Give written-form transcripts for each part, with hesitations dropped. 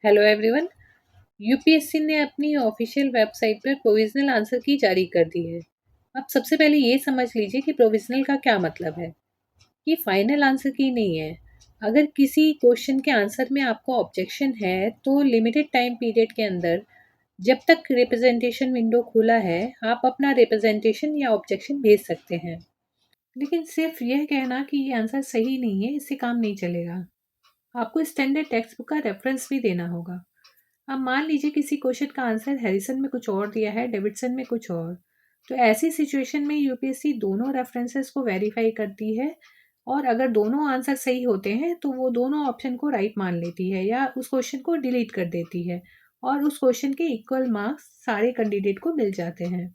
Hello everyone. UPSC ने अपनी official website पर प्रोविजनल आंसर की जारी कर दी है। अब सबसे पहले ये समझ लीजिए कि प्रोविजनल का क्या मतलब है। ये फाइनल आंसर की नहीं है। अगर किसी क्वेश्चन के आंसर में आपको ऑब्जेक्शन है तो लिमिटेड टाइम पीरियड के अंदर जब तक रिप्रेजेंटेशन विंडो खुला है आप अपना रिप्रेजेंटेशन या ऑब्जेक्शन भेज सकते हैं। लेकिन सिर्फ यह कहना कि ये आंसर सही नहीं है इससे काम नहीं चलेगा। आपको स्टैंडर्ड टेक्स्ट बुक का रेफरेंस भी देना होगा। अब मान लीजिए किसी क्वेश्चन का आंसर हैरिसन में कुछ और दिया है, डेविडसन में कुछ और। तो ऐसी सिचुएशन में यूपीएससी दोनों रेफरेंसेस को वेरीफाई करती है और अगर दोनों आंसर सही होते हैं तो वो दोनों ऑप्शन को राइट मान लेती है या उस क्वेश्चन को डिलीट कर देती है और उस क्वेश्चन के इक्वल मार्क्स सारे कैंडिडेट को मिल जाते हैं।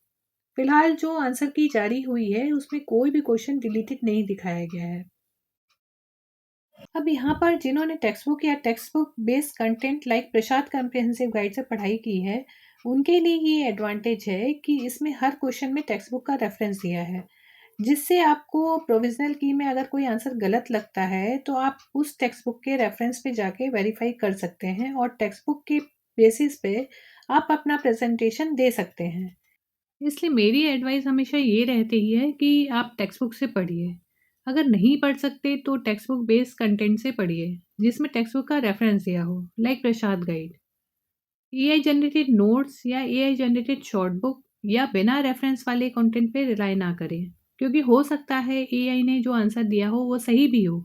फिलहाल जो आंसर की जारी हुई है उसमें कोई भी क्वेश्चन डिलीटेड नहीं दिखाया गया है। अब यहाँ पर जिन्होंने टेक्स्ट बुक या text book based content like Prasad comprehensive guide से पढ़ाई की है उनके लिए ये एडवांटेज है कि इसमें हर क्वेश्चन में टेक्स्ट बुक का रेफरेंस दिया है, जिससे आपको प्रोविजनल की में अगर कोई आंसर गलत लगता है तो आप उस टेक्स्ट बुक के रेफरेंस पे जाके वेरीफाई कर सकते हैं और टेक्स्ट बुक के बेसिस पे आप अपना प्रेजेंटेशन दे सकते हैं। इसलिए मेरी एडवाइस हमेशा ये रहती है कि आप टेक्स्ट बुक से पढ़िए। अगर नहीं पढ़ सकते तो टेक्स्ट बुक बेस्ड कंटेंट से पढ़िए जिसमें टेक्स्ट बुक का रेफरेंस दिया हो, लाइक प्रसाद गाइड। एआई जनरेटेड नोट्स या एआई जनरेटेड शॉर्ट बुक या बिना रेफरेंस वाले कंटेंट पे रिलाई ना करें, क्योंकि हो सकता है एआई ने जो आंसर दिया हो वो सही भी हो,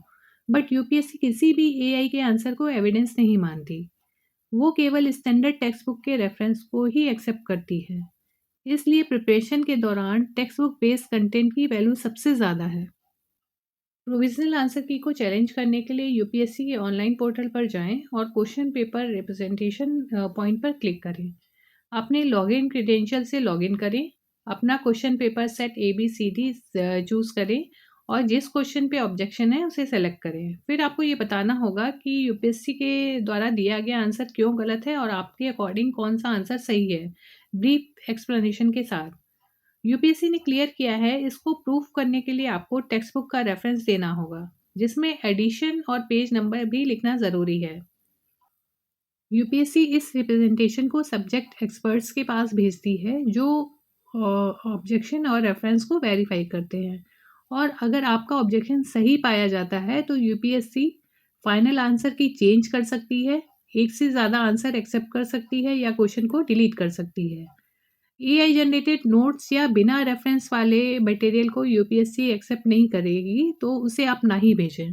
बट यूपीएससी किसी भी एआई के आंसर को एविडेंस नहीं मानती। वो केवल स्टैंडर्ड टेक्स्ट बुक के रेफरेंस को ही एक्सेप्ट करती है। इसलिए प्रिपरेशन के दौरान टेक्स्ट बुक बेस्ड कंटेंट की वैल्यू सबसे ज़्यादा है। प्रोविजनल आंसर की को चैलेंज करने के लिए यूपीएससी के ऑनलाइन पोर्टल पर जाएं और क्वेश्चन पेपर रिप्रेजेंटेशन पॉइंट पर क्लिक करें। अपने लॉगिन क्रेडेंशियल से लॉगिन करें, अपना question paper set A B C D choose करें और जिस क्वेश्चन पे ऑब्जेक्शन है उसे सेलेक्ट करें। फिर आपको ये बताना होगा कि यूपीएससी के द्वारा दिया गया आंसर क्यों गलत है और आपके अकॉर्डिंग कौन सा आंसर सही है, ब्रीफ एक्सप्लेनेशन के साथ। यूपीएससी ने क्लियर किया है, इसको प्रूफ करने के लिए आपको टेक्स्ट बुक का रेफरेंस देना होगा जिसमें एडिशन और पेज नंबर भी लिखना ज़रूरी है। यूपीएससी इस रिप्रेजेंटेशन को सब्जेक्ट एक्सपर्ट्स के पास भेजती है जो ऑब्जेक्शन और रेफरेंस को वेरीफाई करते हैं, और अगर आपका ऑब्जेक्शन सही पाया जाता है तो यूपीएससी फाइनल आंसर की चेंज कर सकती है, एक से ज़्यादा आंसर एक्सेप्ट कर सकती है या क्वेश्चन को डिलीट कर सकती है। एआई जनरेटेड नोट्स या बिना रेफरेंस वाले मटेरियल को यूपीएससी एक्सेप्ट नहीं करेगी तो उसे आप ना ही भेजें।